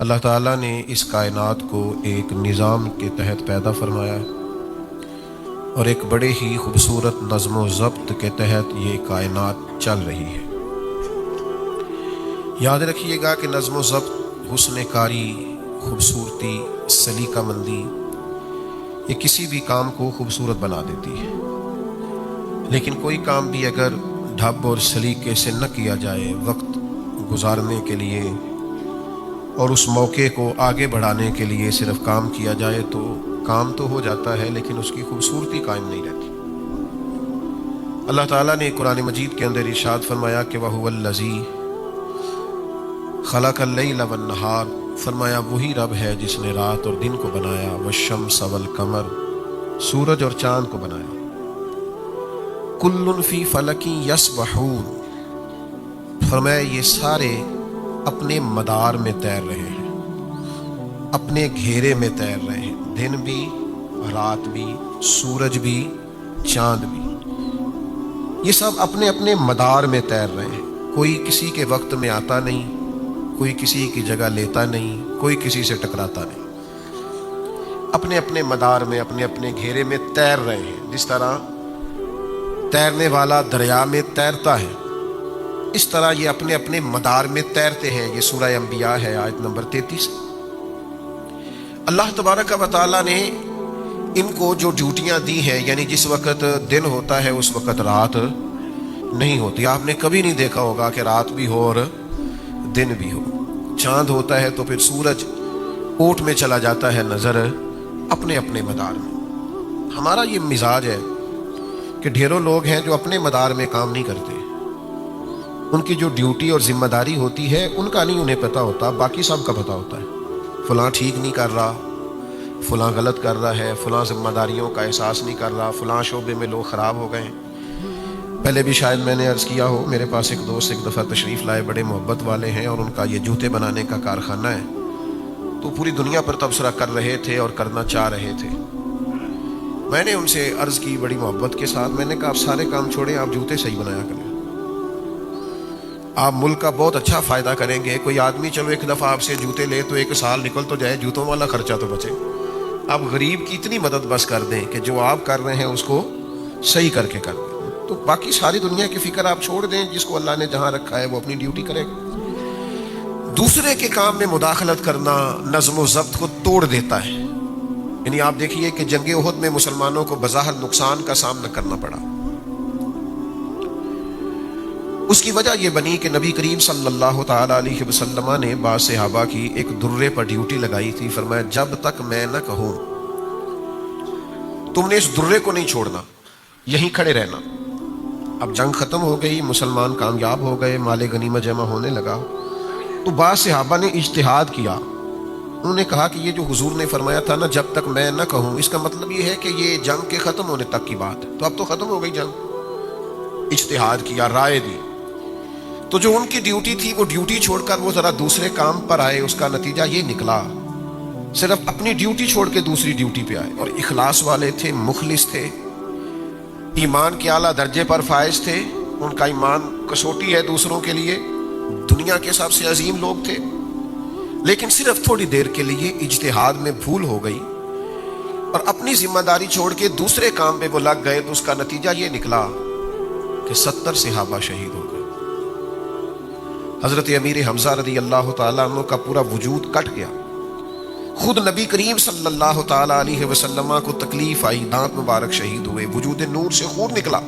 اللہ تعالیٰ نے اس کائنات کو ایک نظام کے تحت پیدا فرمایا ہے اور ایک بڑے ہی خوبصورت نظم و ضبط کے تحت یہ کائنات چل رہی ہے۔ یاد رکھیے گا کہ نظم و ضبط، حسن کاری، خوبصورتی، سلیقہ مندی یہ کسی بھی کام کو خوبصورت بنا دیتی ہے، لیکن کوئی کام بھی اگر ڈھب اور سلیقے سے نہ کیا جائے، وقت گزارنے کے لیے اور اس موقع کو آگے بڑھانے کے لیے صرف کام کیا جائے تو کام تو ہو جاتا ہے لیکن اس کی خوبصورتی قائم نہیں رہتی۔ اللہ تعالیٰ نے قرآن مجید کے اندر ارشاد فرمایا کہ وَهُوَ الَّذِي خَلَقَ اللَّيْلَ وَالنَّهَارَ، فرمایا وہی رب ہے جس نے رات اور دن کو بنایا، وَالشَّمْسَ وَالْقَمَرَ، سورج اور چاند کو بنایا، كُلٌّ فِي فَلَكٍ يَسْبَحُونَ، فرمایا یہ سارے اپنے مدار میں تیر رہے ہیں، اپنے گھیرے میں تیر رہے ہیں، دن بھی، رات بھی، سورج بھی، چاند بھی، یہ سب اپنے اپنے مدار میں تیر رہے ہیں۔ کوئی کسی کے وقت میں آتا نہیں، کوئی کسی کی جگہ لیتا نہیں، کوئی کسی سے ٹکراتا نہیں، اپنے اپنے مدار میں، اپنے اپنے گھیرے میں تیر رہے ہیں۔ جس طرح تیرنے والا دریا میں تیرتا ہے، اس طرح یہ اپنے اپنے مدار میں تیرتے ہیں۔ یہ سورہ انبیاء ہے، آیت نمبر 33۔ اللہ تبارک و تعالیٰ نے ان کو جو ڈیوٹیاں دی ہیں، یعنی جس وقت دن ہوتا ہے اس وقت رات نہیں ہوتی۔ آپ نے کبھی نہیں دیکھا ہوگا کہ رات بھی ہو اور دن بھی ہو۔ چاند ہوتا ہے تو پھر سورج اوٹ میں چلا جاتا ہے نظر، اپنے اپنے مدار میں۔ ہمارا یہ مزاج ہے کہ ڈھیروں لوگ ہیں جو اپنے مدار میں کام نہیں کرتے، ان کی جو ڈیوٹی اور ذمہ داری ہوتی ہے ان کا نہیں انہیں پتہ ہوتا، باقی سب کا پتہ ہوتا ہے۔ فلاں ٹھیک نہیں کر رہا، فلاں غلط کر رہا ہے، فلاں ذمہ داریوں کا احساس نہیں کر رہا، فلاں شعبے میں لوگ خراب ہو گئے ہیں۔ پہلے بھی شاید میں نے عرض کیا ہو، میرے پاس ایک دوست ایک دفعہ تشریف لائے، بڑے محبت والے ہیں اور ان کا یہ جوتے بنانے کا کارخانہ ہے، تو پوری دنیا پر تبصرہ کر رہے تھے اور کرنا چاہ رہے تھے۔ میں نے ان سے عرض کی بڑی محبت کے ساتھ، میں نے کہا آپ سارے کام چھوڑیں، آپ جوتے صحیح بنایا کریں، آپ ملک کا بہت اچھا فائدہ کریں گے۔ کوئی آدمی چلو ایک دفعہ آپ سے جوتے لے تو ایک سال نکل تو جائے، جوتوں والا خرچہ تو بچے۔ آپ غریب کی اتنی مدد بس کر دیں کہ جو آپ کر رہے ہیں اس کو صحیح کر کے کر دیں، تو باقی ساری دنیا کی فکر آپ چھوڑ دیں، جس کو اللہ نے جہاں رکھا ہے وہ اپنی ڈیوٹی کرے گا۔ دوسرے کے کام میں مداخلت کرنا نظم و ضبط کو توڑ دیتا ہے۔ یعنی آپ دیکھیے کہ جنگ احد میں مسلمانوں کو بظاہر نقصان کا سامنا کرنا پڑا، اس کی وجہ یہ بنی کہ نبی کریم صلی اللہ تعالی علیہ وسلم نے بعض صحابہ کی ایک درے پر ڈیوٹی لگائی تھی۔ فرمایا جب تک میں نہ کہوں تم نے اس درے کو نہیں چھوڑنا، یہیں کھڑے رہنا۔ اب جنگ ختم ہو گئی، مسلمان کامیاب ہو گئے، مال غنیمت جمع ہونے لگا، تو بعض صحابہ نے اجتہاد کیا۔ انہوں نے کہا کہ یہ جو حضور نے فرمایا تھا نا جب تک میں نہ کہوں، اس کا مطلب یہ ہے کہ یہ جنگ کے ختم ہونے تک کی بات ہے، تو اب تو ختم ہو گئی جنگ۔ اجتہاد کیا، رائے دی، تو جو ان کی ڈیوٹی تھی وہ ڈیوٹی چھوڑ کر وہ ذرا دوسرے کام پر آئے۔ اس کا نتیجہ یہ نکلا، صرف اپنی ڈیوٹی چھوڑ کے دوسری ڈیوٹی پہ آئے، اور اخلاص والے تھے، مخلص تھے، ایمان کے اعلیٰ درجے پر فائز تھے۔ ان کا ایمان کسوٹی ہے دوسروں کے لیے، دنیا کے سب سے عظیم لوگ تھے، لیکن صرف تھوڑی دیر کے لیے اجتہاد میں بھول ہو گئی اور اپنی ذمہ داری چھوڑ کے دوسرے کام پہ وہ لگ گئے، تو اس کا نتیجہ یہ نکلا کہ 70 صحابہ شہید ہو گئے۔ حضرت امیر حمزہ رضی اللہ تعالیٰ عنہ کا پورا وجود کٹ گیا، خود نبی کریم صلی اللہ تعالیٰ علیہ وسلم کو تکلیف آئی، دانت مبارک شہید ہوئے، وجود نور سے خون نکلا۔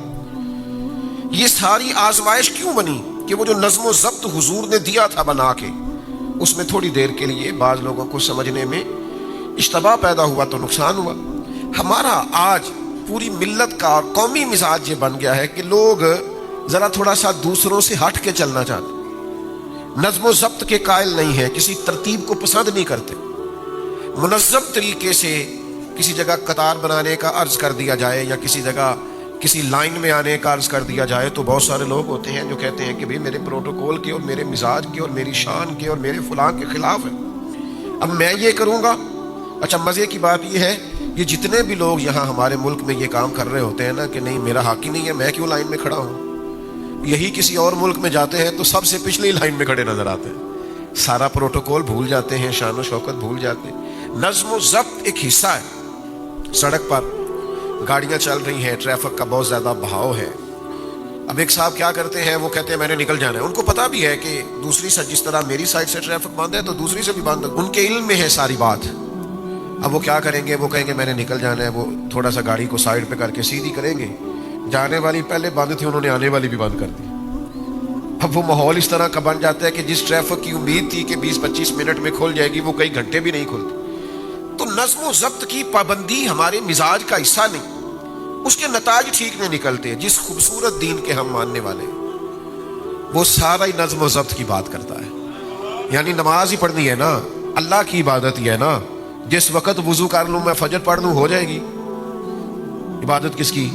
یہ ساری آزمائش کیوں بنی کہ وہ جو نظم و ضبط حضور نے دیا تھا بنا کے، اس میں تھوڑی دیر کے لیے بعض لوگوں کو سمجھنے میں اشتباہ پیدا ہوا تو نقصان ہوا۔ ہمارا آج پوری ملت کا اور قومی مزاج یہ بن گیا ہے کہ لوگ ذرا تھوڑا سا دوسروں سے ہٹ کے چلنا چاہتے، نظم و ضبط کے قائل نہیں ہیں، کسی ترتیب کو پسند نہیں کرتے۔ منظم طریقے سے کسی جگہ قطار بنانے کا عرض کر دیا جائے یا کسی جگہ کسی لائن میں آنے کا عرض کر دیا جائے تو بہت سارے لوگ ہوتے ہیں جو کہتے ہیں کہ بھئی میرے پروٹوکول کے اور میرے مزاج کے اور میری شان کے اور میرے فلاں کے خلاف ہے، اب میں یہ کروں گا۔ اچھا مزے کی بات یہ ہے، یہ جتنے بھی لوگ یہاں ہمارے ملک میں یہ کام کر رہے ہوتے ہیں نا کہ نہیں میرا حق ہی نہیں ہے، میں کیوں لائن میں کھڑا ہوں، یہی کسی اور ملک میں جاتے ہیں تو سب سے پچھلی لائن میں کھڑے نظر آتے ہیں۔ سارا پروٹوکول بھول جاتے ہیں, شان و شوکت بھول جاتے ہیں. نظم و ضبط ایک حصہ ہے. سڑک پر گاڑیاں چل رہی ہیں, ٹریفک کا بہت زیادہ بہاؤ ہے. اب ایک صاحب کیا کرتے ہیں, وہ کہتے ہیں میں نے نکل جانا ہے. ان کو پتا بھی ہے کہ دوسری سے جس طرح میری سائڈ سے ٹریفک بند ہے تو دوسری سے بھی بند ہے, ان کے علم میں ہے ساری بات. اب وہ کیا کریں گے, وہ کہیں گے میں نے نکل جانا ہے. وہ تھوڑا سا گاڑی کو سائڈ پہ کر کے سیدھی کریں گے. جانے والی پہلے بند تھی, انہوں نے آنے والی بھی بند کر دی. اب وہ ماحول اس طرح کا بن جاتا ہے کہ جس ٹریفک کی امید تھی کہ 20-25 منٹ میں کھل جائے گی, وہ کئی گھنٹے بھی نہیں کھلتی. تو نظم و ضبط کی پابندی ہمارے مزاج کا حصہ نہیں, اس کے نتائج ٹھیک نہیں نکلتے. جس خوبصورت دین کے ہم ماننے والے وہ سارا ہی نظم و ضبط کی بات کرتا ہے. یعنی نماز ہی پڑھنی ہے نا, اللہ کی عبادت ہی ہے نا. جس وقت وضو کر لوں میں فجر پڑھ لوں ہو جائے گی. عبادت کس کی؟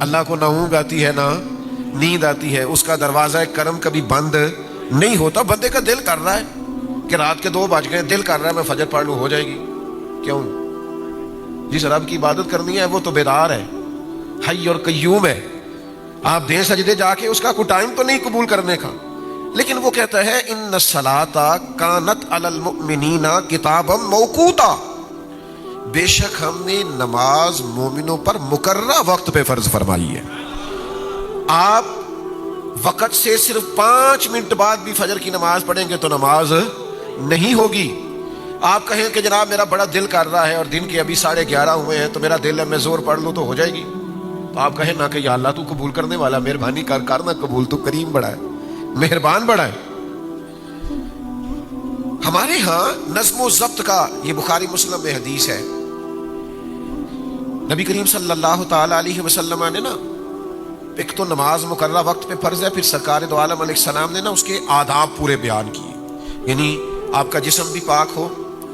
اللہ کو نہ اونگ آتی ہے نہ نیند آتی ہے. اس کا دروازہ کرم کبھی بند نہیں ہوتا. بندے کا دل کر رہا ہے کہ رات کے 2 بج گئے, دل کر رہا ہے میں فجر پڑھ لوں ہو جائے گی. کیوں؟ جس رب کی عبادت کرنی ہے وہ تو بیدار ہے, حی اور قیوم ہے. آپ دیں سجدے جا کے, اس کا کوئی ٹائم تو نہیں قبول کرنے کا, لیکن وہ کہتا ہے ان الصلاۃ کانت علی المؤمنین کتابا موقوتا, بے شک ہم نے نماز مومنوں پر مقررہ وقت پہ فرض فرمائی ہے. آپ وقت سے صرف 5 منٹ بعد بھی فجر کی نماز پڑھیں گے تو نماز نہیں ہوگی. آپ کہیں کہ جناب میرا بڑا دل کر رہا ہے اور دن کے ابھی 11:30 ہوئے ہیں تو میرا دل ہے میں زور پڑھ لوں تو ہو جائے گی. تو آپ کہیں نہ کہ یا اللہ تو قبول کرنے والا, مہربانی کر نہ قبول, تو کریم بڑا ہے, مہربان بڑا ہے. ہمارے ہاں نظم و ضبط کا, یہ بخاری مسلم میں حدیث ہے, نبی کریم صلی اللہ تعالی علیہ وسلم نے نا, ایک تو نماز مقررہ وقت پہ فرض ہے, پھر سرکار دو عالم علیہ السلام نے نا اس کے آداب پورے بیان کیے. یعنی آپ کا جسم بھی پاک ہو,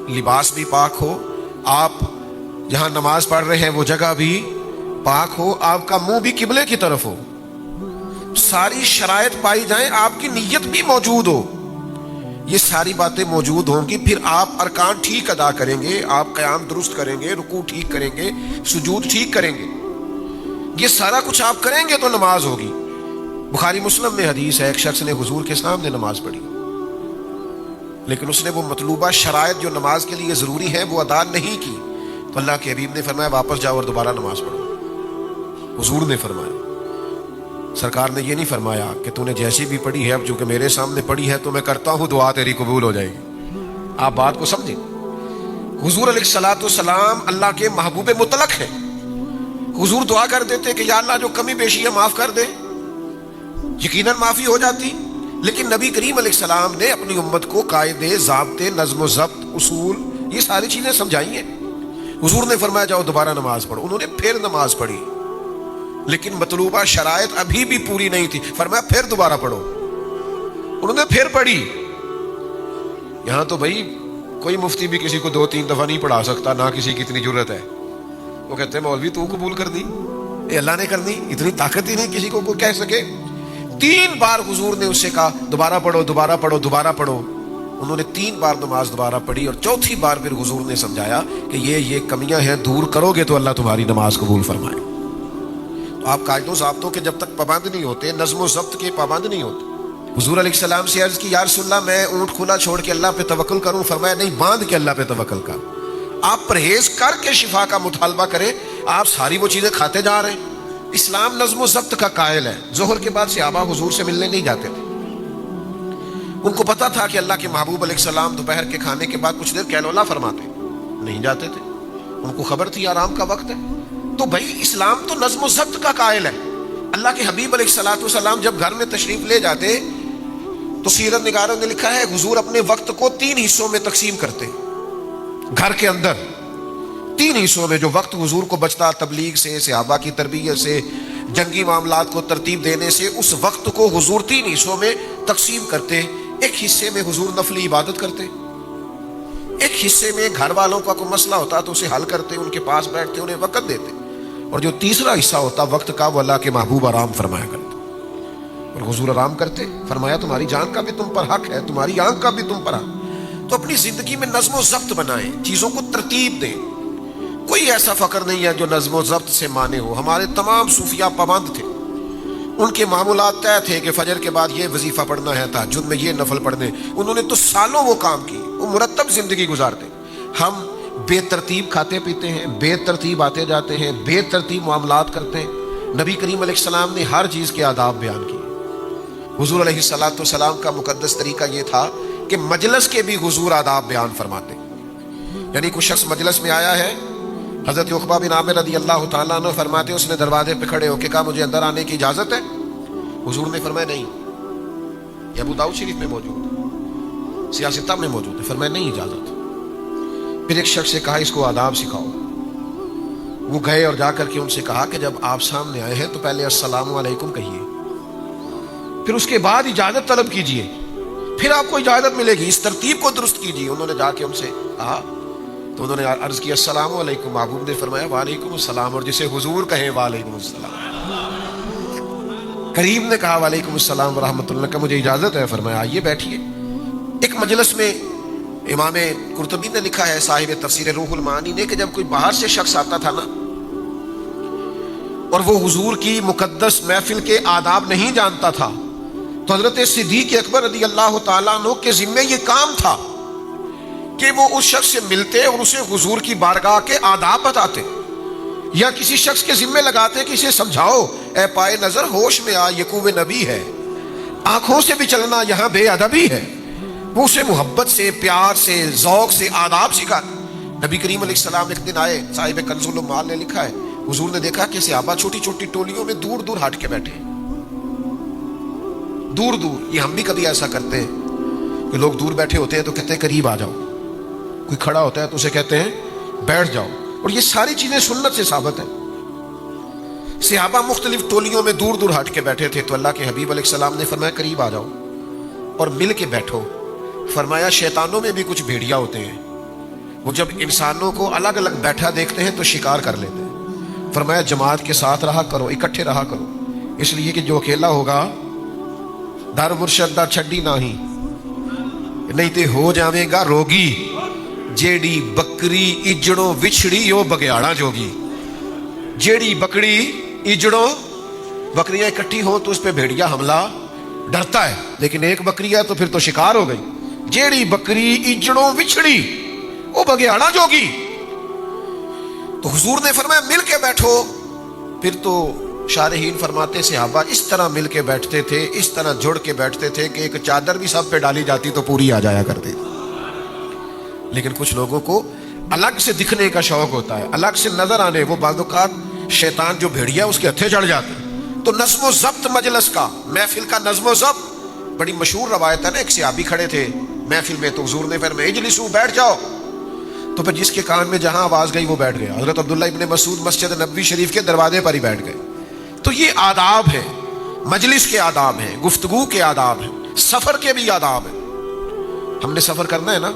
لباس بھی پاک ہو, آپ جہاں نماز پڑھ رہے ہیں وہ جگہ بھی پاک ہو, آپ کا منہ بھی قبلے کی طرف ہو, ساری شرائط پائی جائیں, آپ کی نیت بھی موجود ہو. یہ ساری باتیں موجود ہوں گی, پھر آپ ارکان ٹھیک ادا کریں گے, آپ قیام درست کریں گے, رکوع ٹھیک کریں گے, سجود ٹھیک کریں گے. یہ سارا کچھ آپ کریں گے تو نماز ہوگی. بخاری مسلم میں حدیث ہے, ایک شخص نے حضور کے سامنے نماز پڑھی, لیکن اس نے وہ مطلوبہ شرائط جو نماز کے لیے ضروری ہے وہ ادا نہیں کی. تو اللہ کے حبیب نے فرمایا واپس جاؤ اور دوبارہ نماز پڑھو. حضور نے فرمایا, سرکار نے یہ نہیں فرمایا کہ تو نے جیسی بھی پڑھی ہے, اب چونکہ میرے سامنے پڑھی ہے تو میں کرتا ہوں دعا تیری قبول ہو جائے گی. آپ بات کو سمجھیں. حضور علیہ الصلوۃ والسلام اللہ کے محبوب مطلق ہیں. حضور دعا کر دیتے کہ یا اللہ جو کمی بیشی ہے معاف کر دے, یقیناً معافی ہو جاتی. لیکن نبی کریم علیہ السلام نے اپنی امت کو قاعدے, ضابطے, نظم و ضبط, اصول, یہ ساری چیزیں سمجھائی ہیں. حضور نے فرمایا جاؤ دوبارہ نماز پڑھو. انہوں نے پھر نماز پڑھی, لیکن مطلوبہ شرائط ابھی بھی پوری نہیں تھی. فرمایا پھر دوبارہ پڑھو. انہوں نے پھر پڑھی. یہاں تو بھائی کوئی مفتی بھی کسی کو 2-3 دفعہ نہیں پڑھا سکتا, نہ کسی کی اتنی جرت ہے. وہ کہتے ہیں مولوی تو قبول کر دی, اے اللہ نے کر دی, اتنی طاقت ہی نہیں کسی کو کوئی کہہ سکے. 3 بار حضور نے اس سے کہا دوبارہ پڑھو, دوبارہ پڑھو, دوبارہ پڑھو. انہوں نے 3 بار نماز دوبارہ پڑھی, اور چوتھی بار پھر حضور نے سمجھایا کہ یہ کمیاں ہیں, دور کرو گے تو اللہ تمہاری نماز قبول فرمائے. تو آپ قاعدوں ضابطوں کے جب تک پابند نہیں ہوتے, نظم و ضبط کے پابند نہیں ہوتے. حضور علیہ السلام سے عرض کی یا رسول اللہ میں اونٹ کھلا چھوڑ کے اللہ پہ توکل کروں. فرمایا نہیں, باندھ کے اللہ پہ توکل کر. آپ پرہیز کر کے شفا کا مطالبہ کریں. آپ ساری وہ چیزیں کھاتے جا رہے ہیں. اسلام نظم و ضبط کا قائل ہے. ظہر کے بعد صحابہ حضور سے ملنے نہیں جاتے تھے. ان کو پتا تھا کہ اللہ کے محبوب علیہ السلام دوپہر کے کھانے کے بعد کچھ دیر کیلولا فرماتے, نہیں جاتے تھے. ان کو خبر تھی آرام کا وقت ہے. تو بھائی اسلام تو نظم و ضبط کا قائل ہے. اللہ کے حبیب علیہ الصلوۃ والسلام جب گھر میں تشریف لے جاتے تو سیرت نگاروں نے لکھا ہے حضور اپنے وقت کو 3 حصوں میں تقسیم کرتے. گھر کے اندر 3 حصوں میں جو وقت حضور کو بچتا, تبلیغ سے, صحابہ کی تربیت سے, جنگی معاملات کو ترتیب دینے سے, اس وقت کو حضور 3 حصوں میں تقسیم کرتے. ایک حصے میں حضور نفلی عبادت کرتے, ایک حصے میں گھر والوں کا کوئی مسئلہ ہوتا تو اسے حل کرتے, ان کے پاس بیٹھتے, انہیں وقت دیتے, اور جو تیسرا حصہ ہوتا وقت کا وہ اللہ کے محبوب آرام فرمایا کرتے. اور حضور آرام کرتے. فرمایا تمہاری جان کا بھی تم پر حق ہے, تمہاری آنکھ کا بھی تم پر حق. تو اپنی زندگی میں نظم و ضبط بنائیں, چیزوں کو ترتیب دیں. کوئی ایسا فقر نہیں ہے جو نظم و ضبط سے مانے ہو. ہمارے تمام صوفیاء پابند تھے. ان کے معمولات طے تھے کہ فجر کے بعد یہ وظیفہ پڑھنا ہے، تہجد میں یہ نفل پڑھنے، انہوں نے تو سالوں وہ کام کی، وہ مرتب زندگی گزارتے۔ ہم بے ترتیب کھاتے پیتے ہیں، بے ترتیب آتے جاتے ہیں، بے ترتیب معاملات کرتے ہیں۔ نبی کریم علیہ السلام نے ہر چیز کے آداب بیان کیے۔ حضور علیہ السلام کا مقدس طریقہ یہ تھا کہ مجلس کے بھی حضور آداب بیان فرماتے، یعنی کوئی شخص مجلس میں آیا ہے، حضرت عقبہ بن عامر رضی اللہ تعالیٰ عنہ فرماتے ہیں اس نے دروازے پہ کھڑے ہو کے کہا مجھے اندر آنے کی اجازت ہے؟ حضور نے فرمایا نہیں۔ یہ ابو داؤد شریف میں موجود ہے، سیاستہ میں موجود ہے، فرمایا نہیں اجازت۔ پھر ایک شخص سے کہا اس کو آداب سکھاؤ، وہ گئے اور جا کر کے ان سے کہا کہ جب آپ سامنے آئے ہیں تو پہلے السلام علیکم کہیے، پھر اس کے بعد اجازت طلب کیجئے، پھر آپ کو اجازت ملے گی، اس ترتیب کو درست کیجئے۔ انہوں نے جا کے ان سے کہا تو انہوں نے عرض کیا السلام علیکم، محبوب نے فرمایا وعلیکم السلام، اور جسے حضور کہیں وعلیکم السلام۔ کریم نے کہا وعلیکم السلام ورحمۃ اللہ کا مجھے اجازت ہے، فرمایا آئیے بیٹھیے۔ ایک مجلس میں امام قرطبی نے لکھا ہے، صاحب تفسیر روح المعانی نے، کہ جب کوئی باہر سے شخص آتا تھا نا اور وہ حضور کی مقدس محفل کے آداب نہیں جانتا تھا تو حضرت صدیق اکبر رضی اللہ تعالیٰ عنہ کے ذمے یہ کام تھا کہ وہ اس شخص سے ملتے اور اسے حضور کی بارگاہ کے آداب بتاتے، یا کسی شخص کے ذمے لگاتے کہ اسے سمجھاؤ اے پائے نظر ہوش میں آ، یہ کوہ نبی ہے، آنکھوں سے بھی چلنا یہاں بے ادبی ہے۔ وہ اسے محبت سے، پیار سے، ذوق سے آداب سکھا۔ نبی کریم علیہ السلام ایک دن آئے، صاحب کنز العمال نے لکھا ہے، حضور نے دیکھا کہ صحابہ چھوٹی چھوٹی ٹولیوں میں دور دور ہٹ کے بیٹھے، دور دور۔ یہ ہم بھی کبھی ایسا کرتے ہیں کہ لوگ دور بیٹھے ہوتے ہیں تو کہتے ہیں قریب آ جاؤ، کوئی کھڑا ہوتا ہے تو اسے کہتے ہیں بیٹھ جاؤ، اور یہ ساری چیزیں سنت سے ثابت ہیں۔ صحابہ مختلف ٹولیوں میں دور دور ہٹ کے بیٹھے تھے تو اللہ کے حبیب علیہ السلام نے فرمایا قریب آ جاؤ اور مل کے بیٹھو۔ فرمایا شیطانوں میں بھی کچھ بھیڑیا ہوتے ہیں، وہ جب انسانوں کو الگ الگ بیٹھا دیکھتے ہیں تو شکار کر لیتے ہیں۔ فرمایا جماعت کے ساتھ رہا کرو، اکٹھے رہا کرو، اس لیے کہ جو اکیلا ہوگا در مرشد دا چھڈی نہیں، نہیں تے ہو جاویں گا روگی، جیڑی بکری اجڑوں وچھڑی وہ بگیاڑا جوگی۔ جیڑی بکری اجڑوں، بکریاں اکٹھی ہوں تو اس پہ بھیڑیا حملہ ڈرتا ہے، لیکن ایک بکری ہے تو پھر تو شکار ہو گئی۔ جیڑی بکری اجڑوں وچھڑی وہ بگیاڑا جوگی۔ تو حضور نے فرمایا مل کے بیٹھو۔ پھر تو شارحین فرماتے صحابہ اس طرح مل کے بیٹھتے تھے، اس طرح جڑ کے بیٹھتے تھے کہ ایک چادر بھی سب پہ ڈالی جاتی تو پوری آ جایا کرتی۔ لیکن کچھ لوگوں کو الگ سے دکھنے کا شوق ہوتا ہے، الگ سے نظر آنے، وہ بعض اوقات شیطان جو بھیڑیا اس کے ہتھے چڑھ جاتے ہیں۔ تو نظم و ضبط مجلس کا، محفل کا نظم و ضبط بڑی مشہور روایت ہے نا۔ ایک صحابی کھڑے تھے محفل میں تو حضور نے فرمایا اجلسوا، بیٹھ جاؤ، تو پھر جس کے کان میں جہاں آواز گئی وہ بیٹھ گیا۔ حضرت عبداللہ ابن مسعود مسجد نبوی شریف کے دروازے پر ہی بیٹھ گئے۔ تو یہ آداب ہیں، مجلس کے آداب ہیں، گفتگو کے آداب ہیں، سفر کے بھی آداب ہیں۔ ہم نے سفر کرنا ہے نا،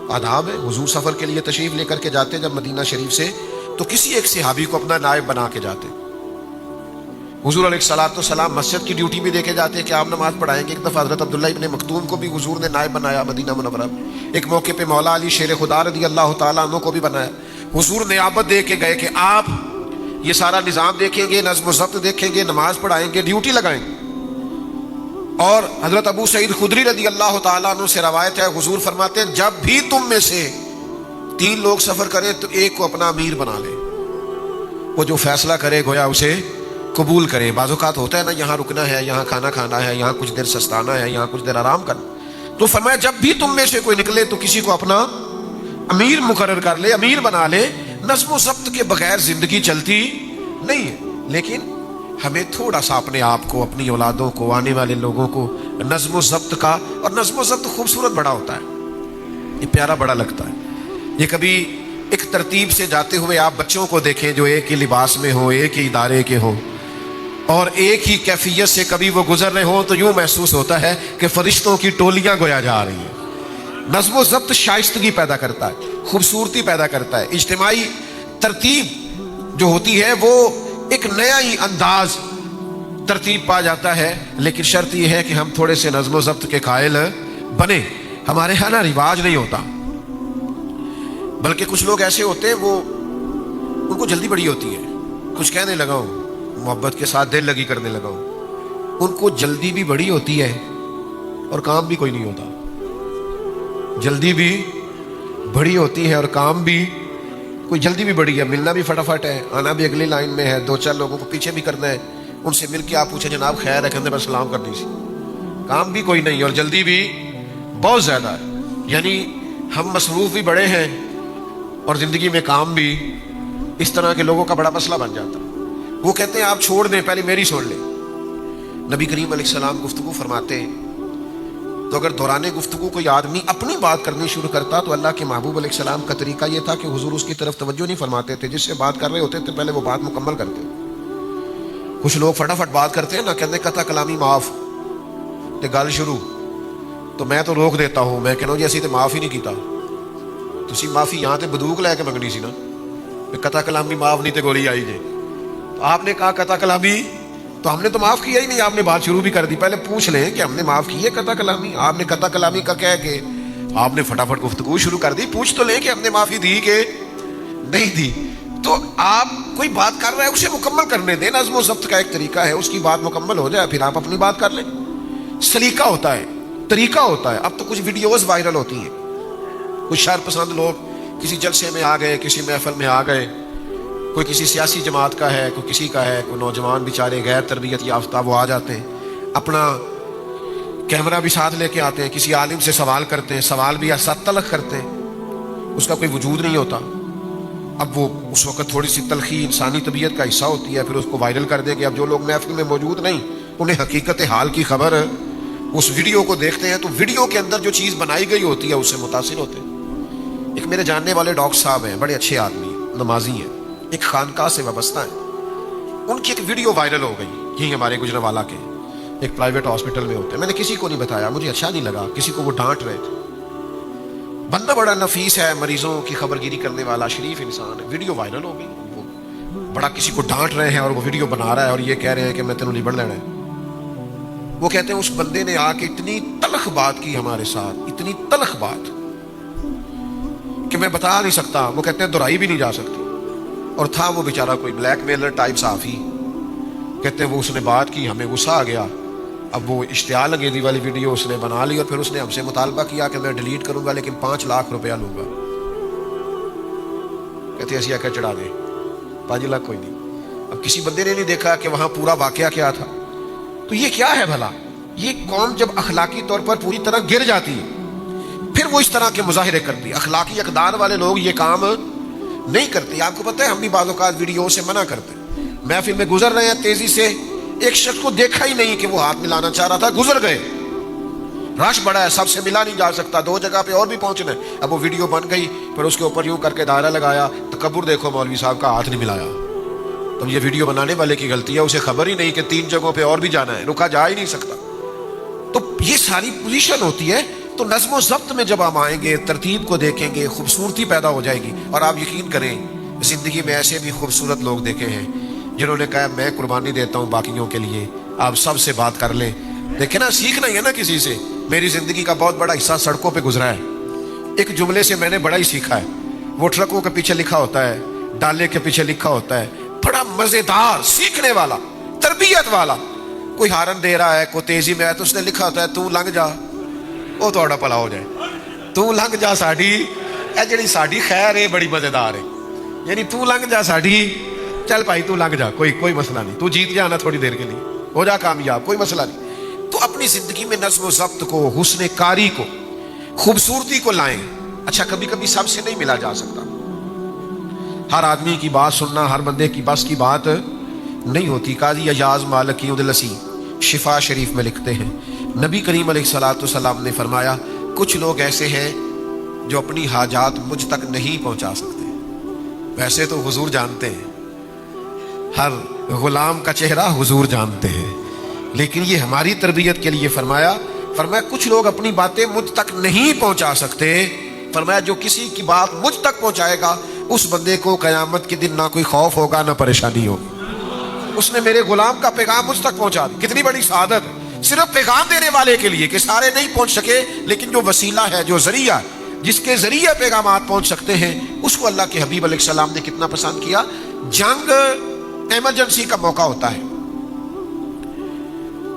آداب ہے۔ حضور سفر کے لیے تشریف لے کر کے جاتے جب مدینہ شریف سے تو کسی ایک صحابی کو اپنا نائب بنا کے جاتے۔ حضور علیہ السلام مسجد کی ڈیوٹی بھی دے کے جاتے کہ آپ نماز پڑھائیں گے۔ ایک دفعہ حضرت عبداللہ ابن مکتوم کو بھی حضور نے نائب بنایا مدینہ منورہ میں۔ ایک موقع پہ مولا علی شیر خدا رضی اللہ تعالیٰ عنہ کو بھی بنایا۔ حضور نیابت دے کے گئے کہ آپ یہ سارا نظام دیکھیں گے، نظم و ضبط دیکھیں گے، نماز پڑھائیں گے، ڈیوٹی لگائیں گے۔ اور حضرت ابو سعید خدری رضی اللہ تعالیٰ عنہ سے روایت ہے، حضور فرماتے ہیں جب بھی تم میں سے 3 لوگ سفر کریں تو ایک کو اپنا امیر بنا لے، وہ جو فیصلہ کرے گویا اسے قبول کرے۔ بعض اوقات ہوتا ہے نا، یہاں رکنا ہے، یہاں کھانا کھانا ہے، یہاں کچھ دیر سستانا ہے، یہاں کچھ دیر آرام کرنا۔ تو فرمایا جب بھی تم میں سے کوئی نکلے تو کسی کو اپنا امیر مقرر کر لے، امیر بنا لے۔ نظم و ضبط کے بغیر زندگی چلتی نہیں ہے، لیکن ہمیں تھوڑا سا اپنے آپ کو، اپنی اولادوں کو، آنے والے لوگوں کو نظم و ضبط کا، اور نظم و ضبط خوبصورت بڑا ہوتا ہے، یہ پیارا بڑا لگتا ہے۔ یہ کبھی ایک ترتیب سے جاتے ہوئے آپ بچوں کو دیکھیں جو ایک ہی لباس میں ہوں، ایک ہی ادارے کے ہوں، اور ایک ہی کیفیت سے کبھی وہ گزر رہے ہوں تو یوں محسوس ہوتا ہے کہ فرشتوں کی ٹولیاں گویا جا رہی ہیں۔ نظم و ضبط شائستگی پیدا کرتا ہے، خوبصورتی پیدا کرتا ہے۔ اجتماعی ترتیب جو ہوتی ہے وہ ایک نیا ہی انداز ترتیب پا جاتا ہے، لیکن شرط یہ ہے کہ ہم تھوڑے سے نظم و ضبط کے قائل بنے۔ ہمارے ہاں نا رواج نہیں ہوتا، بلکہ کچھ لوگ ایسے ہوتے ہیں وہ ان کو جلدی بڑی ہوتی ہے، کچھ کہنے لگا ہوں محبت کے ساتھ دل لگی کرنے لگا ہوں، ان کو جلدی بھی بڑی ہوتی ہے اور کام بھی کوئی نہیں ہوتا. جلدی بھی بڑی ہوتی ہے اور کام بھی کوئی جلدی بھی بڑی ہے. ملنا بھی فٹافٹ ہے, آنا بھی اگلی لائن میں ہے, 2-4 لوگوں کو پیچھے بھی کرنا ہے. ان سے مل کے آپ پوچھیں جناب خیر ہے, کہتے بس سلام کرنی سی. کام بھی کوئی نہیں اور جلدی بھی بہت زیادہ ہے. یعنی ہم مصروف بھی بڑے ہیں اور زندگی میں کام بھی. اس طرح کے لوگوں کا بڑا مسئلہ بن جاتا. وہ کہتے ہیں آپ چھوڑ دیں, پہلے میری سن لیں. نبی کریم علیہ السلام گفتگو فرماتے ہیں تو اگر دوران گفتگو کوئی آدمی اپنی بات کرنی شروع کرتا تو اللہ کے محبوب علیہ السلام کا طریقہ یہ تھا کہ حضور اس کی طرف توجہ نہیں فرماتے تھے. جس سے بات کر رہے ہوتے تھے پہلے وہ بات مکمل کرتے. کچھ لوگ فٹافٹ بات کرتے ہیں نا, کہتے ہیں قطع کلامی معاف تے گل شروع. تو میں تو روک دیتا ہوں, میں کہنا جی اسی تے معاف ہی نہیں کیتا. تسی معافی یہاں تے بندوق لے کے منگنی سی نا, قطع کلامی معاف نہیں تے گولی آئی جے. آپ نے کہا قطع کلامی, تو ہم نے تو معاف کیا ہی نہیں. آپ نے بات شروع بھی کر دی. پہلے پوچھ لیں کہ ہم نے معاف کی ہے قطع کلامی. آپ نے قطع کلامی کا کہہ کے آپ نے فٹافٹ گفتگو شروع کر دی. پوچھ تو لیں کہ ہم نے معافی دی کہ نہیں دی. تو آپ کوئی بات کر رہے ہیں اسے مکمل کرنے دیں. نظم و ضبط کا ایک طریقہ ہے, اس کی بات مکمل ہو جائے پھر آپ اپنی بات کر لیں. سلیقہ ہوتا ہے, طریقہ ہوتا ہے. اب تو کچھ ویڈیوز وائرل ہوتی ہیں, کچھ شر پسند لوگ کسی جلسے میں آ گئے, کسی محفل میں آ گئے, کوئی کسی سیاسی جماعت کا ہے, کوئی کسی کا ہے, کوئی نوجوان بیچارے غیر تربیت یافتہ وہ آ جاتے ہیں, اپنا کیمرہ بھی ساتھ لے کے آتے ہیں, کسی عالم سے سوال کرتے ہیں, سوال بھی ایسا تلخ کرتے ہیں اس کا کوئی وجود نہیں ہوتا. اب وہ اس وقت تھوڑی سی تلخی انسانی طبیعت کا حصہ ہوتی ہے, پھر اس کو وائرل کر دے کہ اب جو لوگ محفل میں موجود نہیں انہیں حقیقت حال کی خبر اس ویڈیو کو دیکھتے ہیں تو ویڈیو کے اندر جو چیز بنائی گئی ہوتی ہے اس سے متاثر ہوتے ہیں. ایک میرے جاننے والے ڈاکٹر صاحب ہیں, بڑے اچھے آدمی, نمازی ہیں, ایک خانقاہ سے وابستہ ہیں. ان کی ایک ویڈیو وائرل ہو گئی یہی ہمارے گجرانوالہ کے ایک پرائیویٹ ہاسپٹل میں ہوتے ہیں. میں نے کسی کو نہیں بتایا, مجھے اچھا نہیں لگا, کسی کو وہ ڈانٹ رہے تھے. بندہ بڑا نفیس ہے, مریضوں کی خبر گیری کرنے والا شریف انسان ہے. ویڈیو وائرل ہو گئی, وہ بڑا کسی کو ڈانٹ رہے ہیں اور وہ ویڈیو بنا رہا ہے اور یہ کہہ رہے ہیں کہ میں تینوں لیبڑ لینا ہے. وہ کہتے ہیں اس بندے نے آ کے اتنی تلخ بات کی ہمارے ساتھ, اتنی تلخ بات کہ میں بتا نہیں سکتا. وہ کہتے ہیں دہرائی بھی نہیں جا سکتی. اور تھا وہ بیچارہ کوئی بلیک میلر ٹائپ صحافی. کہتے ہیں وہ اس نے بات کی, ہمیں غصہ آ گیا. اب وہ اشتعال انگیزی والی ویڈیو اس نے بنا لی اور پھر اس نے ہم سے مطالبہ کیا کہ میں ڈیلیٹ کروں گا لیکن 5 لاکھ روپیہ لوں گا. کہتے ایسی آ کر چڑھا دے, 5 لاکھ کوئی نہیں. اب کسی بندے نے نہیں دیکھا کہ وہاں پورا واقعہ کیا تھا. تو یہ کیا ہے بھلا؟ یہ قوم جب اخلاقی طور پر پوری طرح گر جاتی ہے پھر وہ اس طرح کے مظاہرے کرتی ہے. اخلاقی اقدار والے لوگ یہ کام نہیں کرتے. آپ کو پتہ ہے ہم بھی بعض اوقات ویڈیو سے منع کرتے ہیں. محفل میں گزر رہے ہیں تیزی سے, ایک شخص کو دیکھا ہی نہیں کہ وہ ہاتھ ملانا چاہ رہا تھا, گزر گئے. رش بڑا ہے, سب سے ملا نہیں جا سکتا, 2 جگہ پہ اور بھی پہنچنا ہے. اب وہ ویڈیو بن گئی, پھر اس کے اوپر یوں کر کے دائرہ لگایا. تکبر دیکھو, مولوی صاحب کا ہاتھ نہیں ملایا. تو یہ ویڈیو بنانے والے کی غلطی ہے, اسے خبر ہی نہیں کہ 3 جگہوں پہ اور بھی جانا ہے, رکا جا ہی نہیں سکتا. تو یہ ساری پوزیشن ہوتی ہے. تو نظم و ضبط میں جب ہم آئیں گے, ترتیب کو دیکھیں گے, خوبصورتی پیدا ہو جائے گی. اور آپ یقین کریں زندگی میں ایسے بھی خوبصورت لوگ دیکھے ہیں جنہوں نے کہا میں قربانی دیتا ہوں باقیوں کے لیے, آپ سب سے بات کر لیں. دیکھیں نا, سیکھنا ہی ہے نا کسی سے. میری زندگی کا بہت بڑا حصہ سڑکوں پہ گزرا ہے. ایک جملے سے میں نے بڑا ہی سیکھا ہے. وہ ٹرکوں کے پیچھے لکھا ہوتا ہے, ڈالے کے پیچھے لکھا ہوتا ہے, بڑا مزیدار, سیکھنے والا, تربیت والا. کوئی ہارن دے رہا ہے, کوئی تیزی میں ہے, تو اس نے لکھا ہوتا ہے تو لنگ جا, وہ تھوڑا بھلا ہو جائے. تو لنگ جا ساڈی, اے جڑی ساڈی خیر ہے بڑی مزیدار ہے. یعنی تو لنگ جا ساڈی, چل بھائی تو لنگ جا, کوئی مسئلہ نہیں, تو جیت جانا تھوڑی دیر کے لیے, ہو جا کامیاب, کوئی مسئلہ نہیں. تو اپنی زندگی میں نظم و ضبط کو, حسن کاری کو, خوبصورتی کو لائیں. اچھا کبھی کبھی سب سے نہیں ملا جا سکتا. ہر آدمی کی بات سننا ہر بندے کی بس کی بات نہیں ہوتی. قاضی ایاز مالکی ادلسی شفا شریف میں لکھتے ہیں نبی کریم علیہ الصلوۃ والسلام نے فرمایا کچھ لوگ ایسے ہیں جو اپنی حاجات مجھ تک نہیں پہنچا سکتے. ویسے تو حضور جانتے ہیں, ہر غلام کا چہرہ حضور جانتے ہیں, لیکن یہ ہماری تربیت کے لیے فرمایا کچھ لوگ اپنی باتیں مجھ تک نہیں پہنچا سکتے. فرمایا جو کسی کی بات مجھ تک پہنچائے گا اس بندے کو قیامت کے دن نہ کوئی خوف ہوگا نہ پریشانی ہوگی. اس نے میرے غلام کا پیغام مجھ تک پہنچا دی. کتنی بڑی سعادت, صرف پیغام دینے والے کے لیے, کہ سارے نہیں پہنچ سکے لیکن جو وسیلہ ہے, جو ذریعہ, جس کے ذریعے پیغامات پہنچ سکتے ہیں, اس کو اللہ کے حبیب علیہ السلام نے کتنا پسند کیا. جنگ ایمرجنسی کا موقع ہوتا ہے,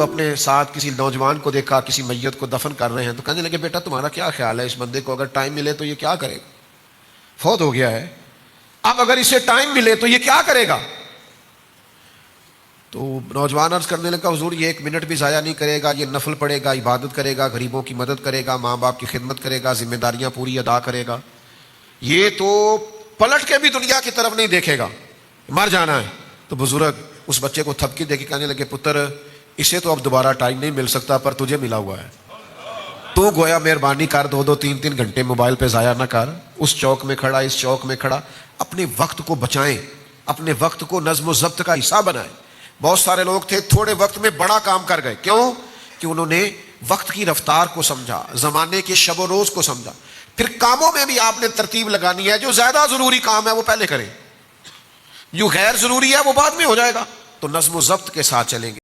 تو اپنے ساتھ کسی نوجوان کو دیکھا کسی میت کو دفن کر رہے ہیں تو کہنے لگے بیٹا تمہارا کیا خیال ہے اس بندے کو اگر ٹائم ملے تو یہ کیا کرے گا؟ فوت ہو گیا ہے، اب اگر اسے ٹائم ملے تو یہ کیا کرے گا؟ تو نوجوان عرض کرنے لگا حضور یہ 1 منٹ بھی ضائع نہیں کرے گا، یہ نفل پڑھے گا، عبادت کرے گا، غریبوں کی مدد کرے گا، ماں باپ کی خدمت کرے گا، ذمہ داریاں پوری ادا کرے گا، یہ تو پلٹ کے بھی دنیا کی طرف نہیں دیکھے گا، مر جانا ہے۔ تو بزرگ اس بچے کو تھپکی دے کے کہنے لگے پتر اسے تو اب دوبارہ ٹائم نہیں مل سکتا پر تجھے ملا ہوا ہے، تو گویا مہربانی کر 2-2 3-3 گھنٹے موبائل پہ ضائع نہ کر، اس چوک میں کھڑا اس چوک میں کھڑا، اپنے وقت کو بچائیں، اپنے وقت کو نظم و ضبط کا حصہ بنائیں۔ بہت سارے لوگ تھے تھوڑے وقت میں بڑا کام کر گئے، کیوں؟ کہ انہوں نے وقت کی رفتار کو سمجھا، زمانے کے شب و روز کو سمجھا۔ پھر کاموں میں بھی آپ نے ترتیب لگانی ہے، جو زیادہ ضروری کام ہے وہ پہلے کریں، جو غیر ضروری ہے وہ بعد میں ہو جائے گا، تو نظم و ضبط کے ساتھ چلیں گے۔